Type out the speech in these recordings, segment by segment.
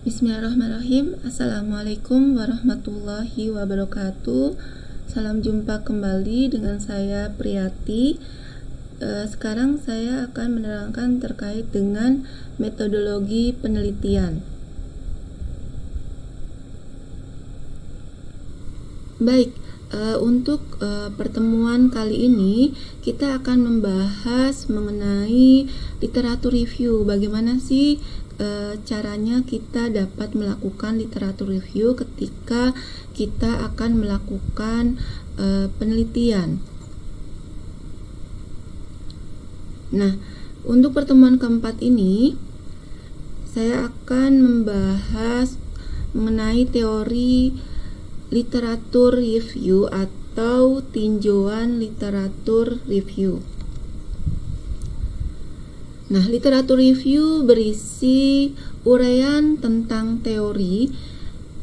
Bismillahirrahmanirrahim. Assalamualaikum warahmatullahi wabarakatuh. Salam jumpa kembali dengan saya Priyati. Sekarang saya akan menerangkan terkait dengan metodologi penelitian. Baik, untuk pertemuan kali ini kita akan membahas mengenai literatur review. Bagaimana sih caranya kita dapat melakukan literatur review ketika kita akan melakukan penelitian. Nah, untuk pertemuan keempat ini saya akan membahas mengenai teori literatur review atau tinjauan literatur review. Nah, literatur review berisi uraian tentang teori,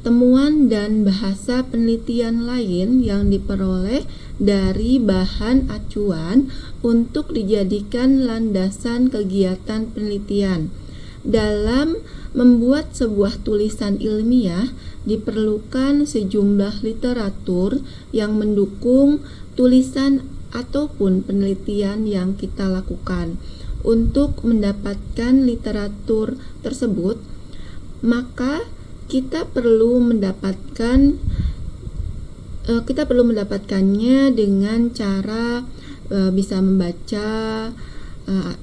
temuan dan bahasa penelitian lain yang diperoleh dari bahan acuan untuk dijadikan landasan kegiatan penelitian. Dalam membuat sebuah tulisan ilmiah, diperlukan sejumlah literatur yang mendukung tulisan ataupun penelitian yang kita lakukan. Untuk mendapatkan literatur tersebut, maka kita perlu mendapatkannya dengan cara bisa membaca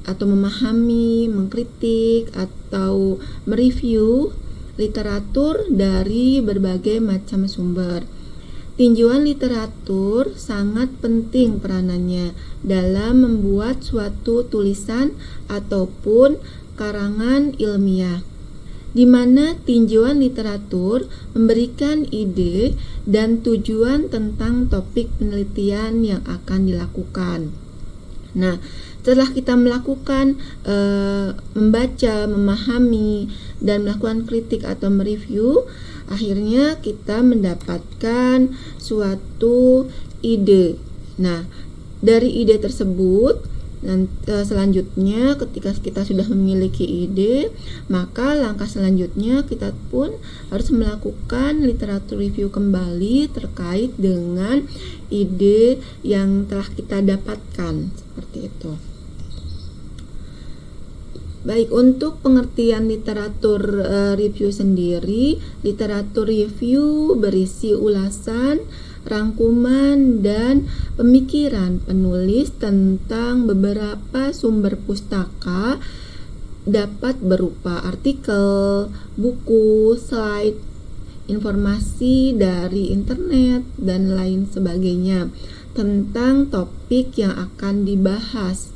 atau memahami, mengkritik atau mereview literatur dari berbagai macam sumber. Tinjauan literatur sangat penting peranannya dalam membuat suatu tulisan ataupun karangan ilmiah, di mana tinjauan literatur memberikan ide dan tujuan tentang topik penelitian yang akan dilakukan. Nah, setelah kita melakukan membaca, memahami, dan melakukan kritik atau mereview, akhirnya kita mendapatkan suatu ide. Nah, dari ide tersebut, selanjutnya ketika kita sudah memiliki ide, maka langkah selanjutnya kita pun harus melakukan literatur review kembali terkait dengan ide yang telah kita dapatkan, seperti itu. Baik, untuk pengertian literatur review sendiri, literatur review berisi ulasan, rangkuman, dan pemikiran penulis tentang beberapa sumber pustaka, dapat berupa artikel, buku, slide, informasi dari internet, dan lain sebagainya tentang topik yang akan dibahas.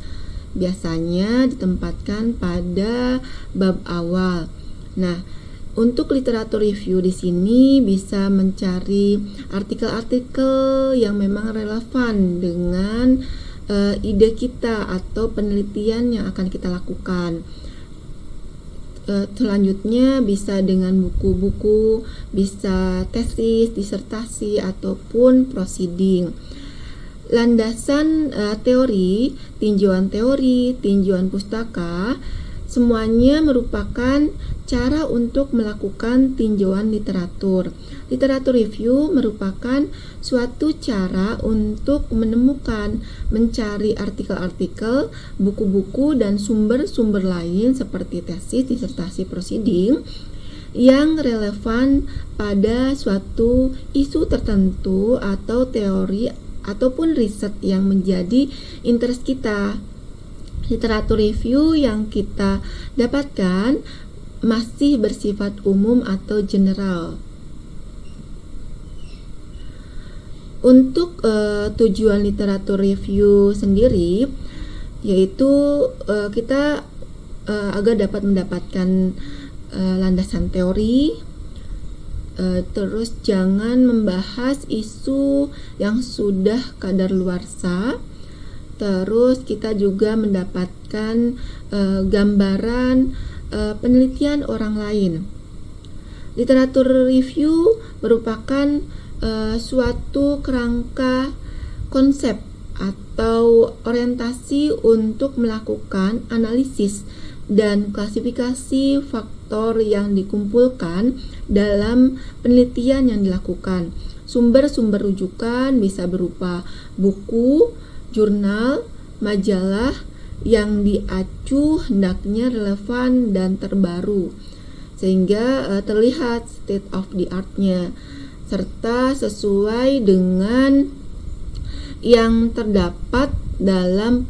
Biasanya ditempatkan pada bab awal. Nah, untuk literatur review di sini bisa mencari artikel-artikel yang memang relevan dengan ide kita atau penelitian yang akan kita lakukan. Selanjutnya bisa dengan buku-buku, bisa tesis, disertasi, ataupun proceeding. Landasan teori, tinjauan pustaka, semuanya merupakan cara untuk melakukan tinjauan literatur. Literatur review merupakan suatu cara untuk menemukan, mencari artikel-artikel, buku-buku, dan sumber-sumber lain seperti tesis, disertasi, proceeding yang relevan pada suatu isu tertentu atau teori ataupun riset yang menjadi interest kita. Literatur review yang kita dapatkan masih bersifat umum atau general. Untuk tujuan literatur review sendiri, yaitu kita agar dapat mendapatkan landasan teori. Terus jangan membahas isu yang sudah kadaluarsa. Terus kita juga mendapatkan gambaran penelitian orang lain. Literatur review merupakan suatu kerangka konsep atau orientasi untuk melakukan analisis dan klasifikasi faktor yang dikumpulkan dalam penelitian yang dilakukan. Sumber-sumber rujukan bisa berupa buku, jurnal, majalah yang diacu hendaknya relevan dan terbaru, sehingga terlihat state of the art-nya, serta sesuai dengan yang terdapat dalam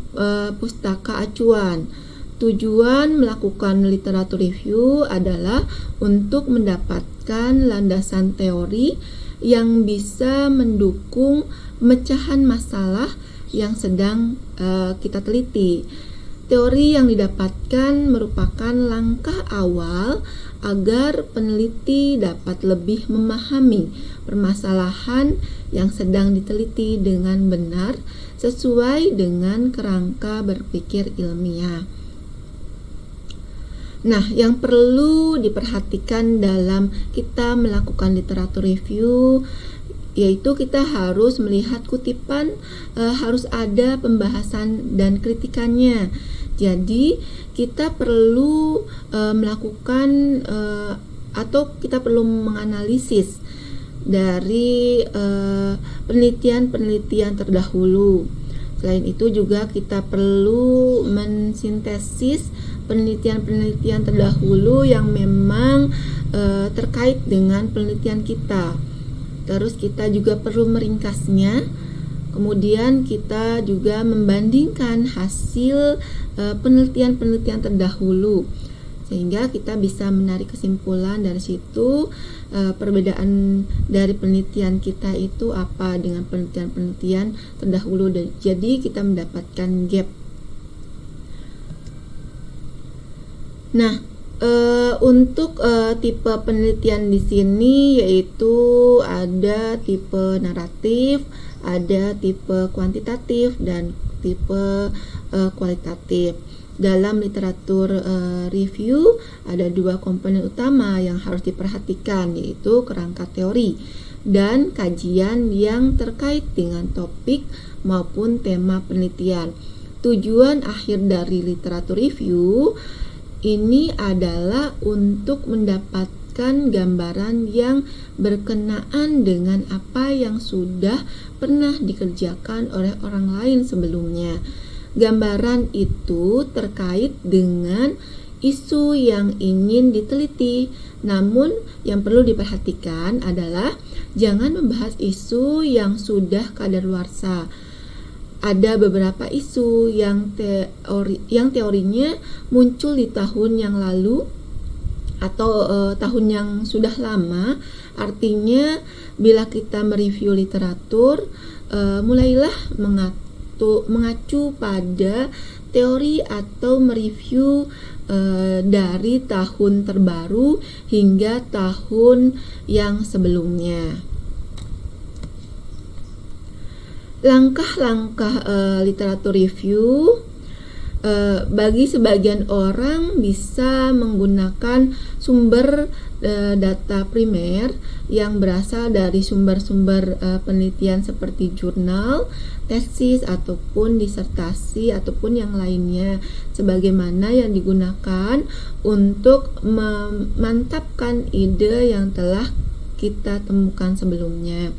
pustaka acuan. Tujuan melakukan literatur review adalah untuk mendapatkan landasan teori yang bisa mendukung pemecahan masalah yang sedang kita teliti. Teori yang didapatkan merupakan langkah awal agar peneliti dapat lebih memahami permasalahan yang sedang diteliti dengan benar sesuai dengan kerangka berpikir ilmiah. Nah, yang perlu diperhatikan dalam kita melakukan literatur review yaitu kita harus melihat kutipan, harus ada pembahasan dan kritikannya. Jadi kita perlu melakukan atau kita perlu menganalisis dari penelitian-penelitian terdahulu. Selain itu juga kita perlu mensintesis penelitian-penelitian terdahulu yang memang terkait dengan penelitian kita. Terus kita juga perlu meringkasnya. Kemudian kita juga membandingkan hasil penelitian-penelitian terdahulu, sehingga kita bisa menarik kesimpulan dari situ perbedaan dari penelitian kita itu apa dengan penelitian-penelitian terdahulu. Jadi kita mendapatkan gap. Nah, untuk tipe penelitian di sini yaitu ada tipe naratif, ada tipe kuantitatif dan tipe kualitatif. Dalam literatur review ada dua komponen utama yang harus diperhatikan, yaitu kerangka teori dan kajian yang terkait dengan topik maupun tema penelitian. Tujuan akhir dari literatur review ini adalah untuk mendapatkan gambaran yang berkenaan dengan apa yang sudah pernah dikerjakan oleh orang lain sebelumnya. Gambaran itu terkait dengan isu yang ingin diteliti. Namun yang perlu diperhatikan adalah jangan membahas isu yang sudah kadaluarsa. Ada beberapa isu yang teorinya muncul di tahun yang lalu atau tahun yang sudah lama. Artinya bila kita mereview literatur, mulailah mengacu pada teori atau mereview dari tahun terbaru hingga tahun yang sebelumnya. Langkah-langkah literatur review bagi sebagian orang bisa menggunakan sumber data primer yang berasal dari sumber-sumber penelitian seperti jurnal, tesis ataupun disertasi ataupun yang lainnya, sebagaimana yang digunakan untuk memantapkan ide yang telah kita temukan sebelumnya.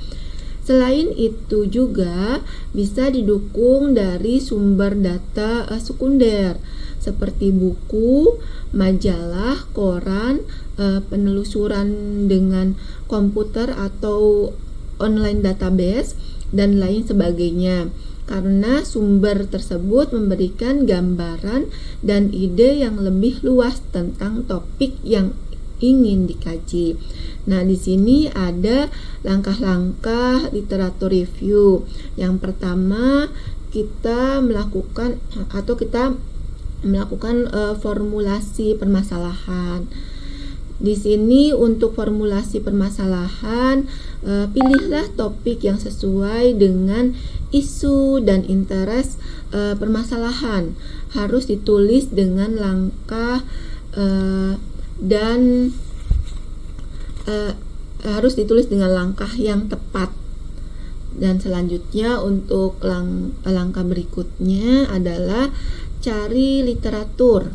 Selain itu juga bisa didukung dari sumber data sekunder seperti buku, majalah, koran, penelusuran dengan komputer atau online database dan lain sebagainya. Karena sumber tersebut memberikan gambaran dan ide yang lebih luas tentang topik yang ingin dikaji. Nah, di sini ada langkah-langkah literatur review. Yang pertama, kita melakukan formulasi permasalahan. Di sini untuk formulasi permasalahan, pilihlah topik yang sesuai dengan isu dan interest permasalahan. Harus ditulis dengan langkah dan harus ditulis dengan langkah yang tepat. Dan selanjutnya untuk langkah berikutnya adalah cari literatur.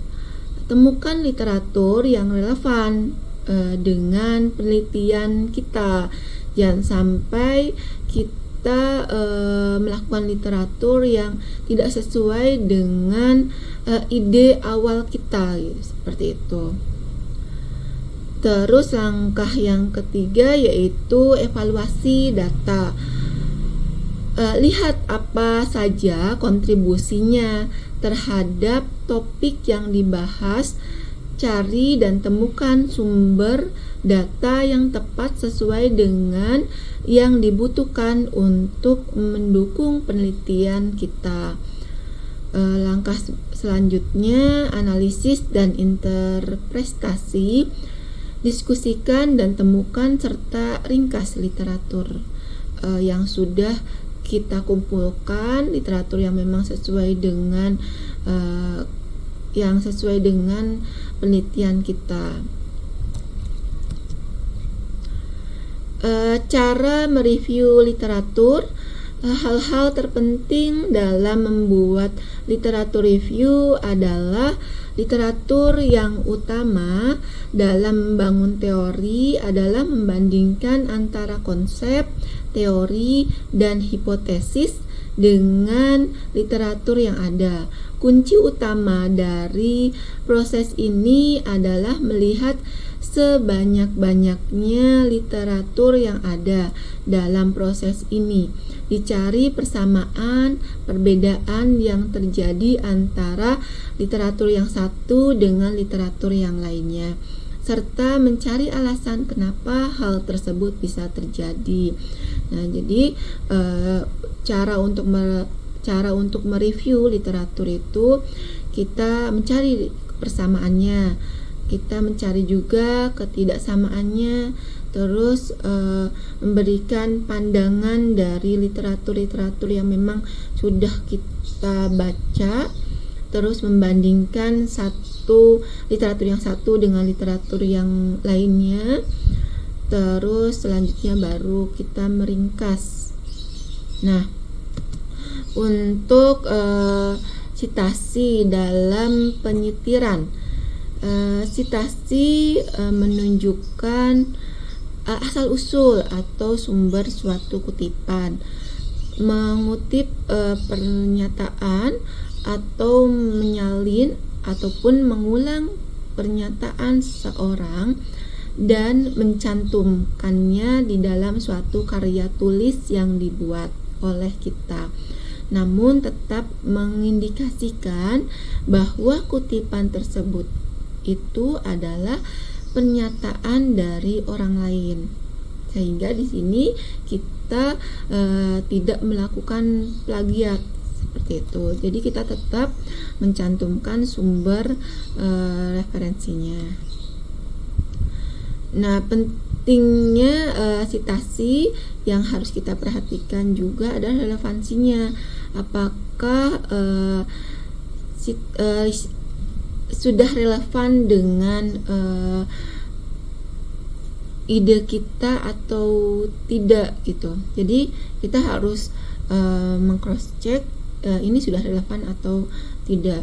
temukan literatur yang relevan dengan penelitian kita. Jangan sampai kita melakukan literatur yang tidak sesuai dengan ide awal kita, seperti itu. Terus langkah yang ketiga yaitu evaluasi data. Lihat apa saja kontribusinya terhadap topik yang dibahas, cari dan temukan sumber data yang tepat sesuai dengan yang dibutuhkan untuk mendukung penelitian kita. Langkah selanjutnya, analisis dan interpretasi. Diskusikan dan temukan serta ringkas literatur yang sudah kita kumpulkan, literatur yang memang sesuai dengan penelitian kita. Cara mereview literatur. Hal-hal terpenting dalam membuat literatur review adalah literatur yang utama dalam membangun teori adalah membandingkan antara konsep, teori, dan hipotesis dengan literatur yang ada. Kunci utama dari proses ini adalah melihat sebanyak-banyaknya literatur yang ada dalam proses ini. Dicari persamaan, perbedaan yang terjadi antara literatur yang satu dengan literatur yang lainnya, serta mencari alasan kenapa hal tersebut bisa terjadi. Nah, jadi cara untuk mereview literatur itu kita mencari persamaannya, kita mencari juga ketidaksamaannya, terus memberikan pandangan dari literatur yang memang sudah kita baca, terus membandingkan literatur yang satu dengan literatur yang lainnya, terus selanjutnya baru kita meringkas. Nah, untuk sitasi dalam penyitiran, sitasi menunjukkan asal-usul atau sumber suatu kutipan, mengutip pernyataan atau menyalin ataupun mengulang pernyataan seseorang dan mencantumkannya di dalam suatu karya tulis yang dibuat oleh kita, namun tetap mengindikasikan bahwa kutipan tersebut itu adalah pernyataan dari orang lain, sehingga di sini kita tidak melakukan plagiat seperti itu. Jadi kita tetap mencantumkan sumber referensinya. Nah, pentingnya sitasi yang harus kita perhatikan juga adalah relevansinya. Apakah sudah relevan dengan ide kita atau tidak gitu. Jadi kita harus meng-cross check ini sudah relevan atau tidak.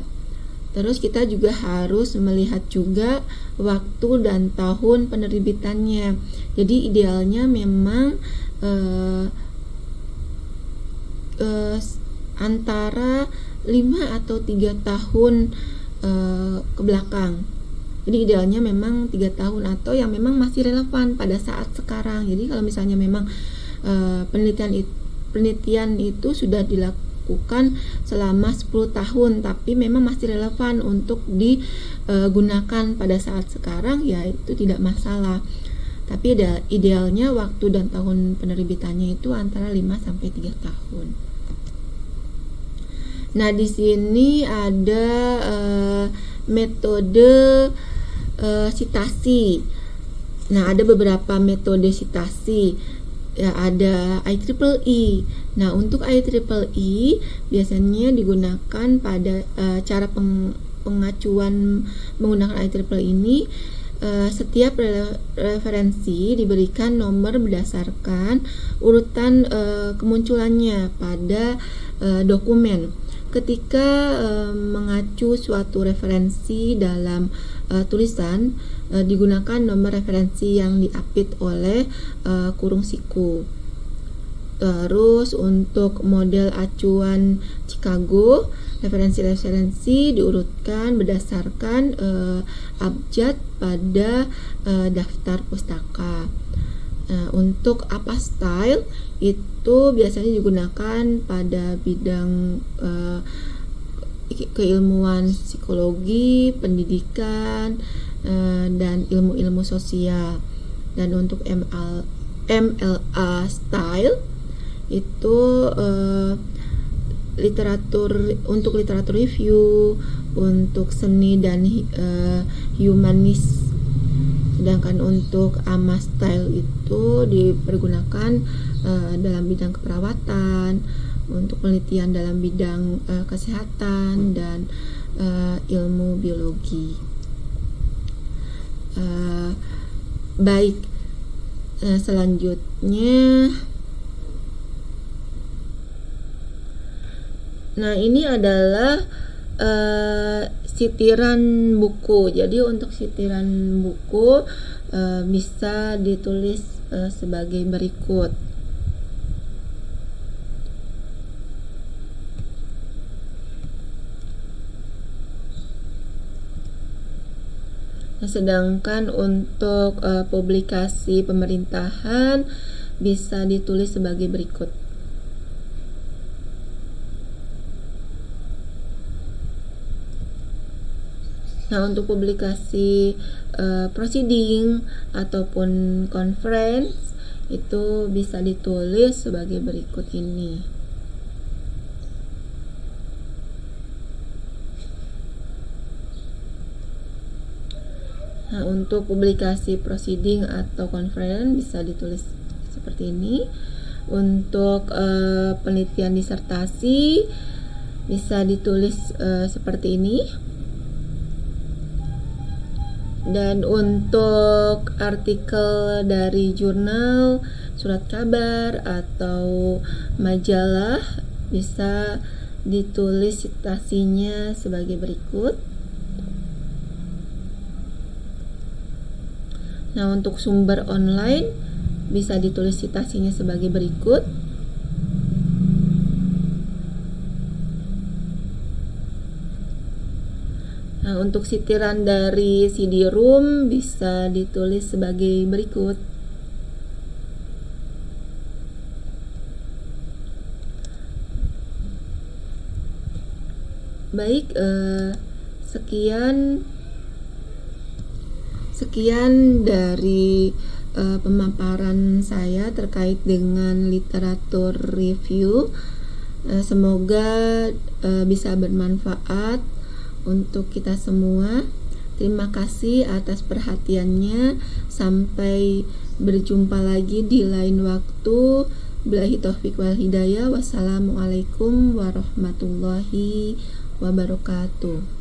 Terus kita juga harus melihat juga waktu dan tahun penerbitannya. Jadi idealnya memang antara 5 atau 3 tahun ke belakang. Jadi idealnya memang 3 tahun atau yang memang masih relevan pada saat sekarang. Jadi kalau misalnya memang penelitian itu sudah dilakukan selama 10 tahun tapi memang masih relevan untuk digunakan pada saat sekarang, ya itu tidak masalah. Tapi idealnya waktu dan tahun penerbitannya itu antara 5 sampai 3 tahun. Nah, di sini ada metode sitasi. Nah, ada beberapa metode sitasi. Ya, ada IEEE. Nah, untuk IEEE biasanya digunakan pada cara pengacuan menggunakan IEEE ini. Setiap referensi diberikan nomor berdasarkan urutan kemunculannya pada dokumen. ketika mengacu suatu referensi dalam tulisan, digunakan nomor referensi yang diapit oleh kurung siku. Terus untuk model acuan Chicago, referensi-referensi diurutkan berdasarkan abjad pada daftar pustaka. Untuk apa style itu biasanya digunakan pada bidang keilmuan psikologi, pendidikan, dan ilmu-ilmu sosial. Dan untuk MLA style itu untuk literatur review, untuk seni dan humanis. Sedangkan untuk AMA style itu dipergunakan dalam bidang keperawatan, untuk penelitian dalam bidang kesehatan dan ilmu biologi. Baik, selanjutnya, nah ini adalah sitiran buku. Jadi untuk sitiran buku bisa ditulis sebagai berikut. Nah, sedangkan untuk publikasi pemerintahan bisa ditulis sebagai berikut. Nah, untuk publikasi proceeding ataupun conference itu bisa ditulis sebagai berikut ini. Nah, untuk publikasi proceeding atau conference bisa ditulis seperti ini. Untuk penelitian disertasi bisa ditulis seperti ini. Dan untuk artikel dari jurnal, surat kabar, atau majalah bisa ditulis citasinya sebagai berikut. Nah, untuk sumber online bisa ditulis citasinya sebagai berikut. Nah, untuk sitiran dari CD-ROM bisa ditulis sebagai berikut. Baik, sekian dari pemaparan saya terkait dengan literatur review. Semoga bisa bermanfaat untuk kita semua. Terima kasih atas perhatiannya. Sampai berjumpa lagi di lain waktu. Billahi taufiq wal hidayah. Wassalamualaikum warahmatullahi wabarakatuh.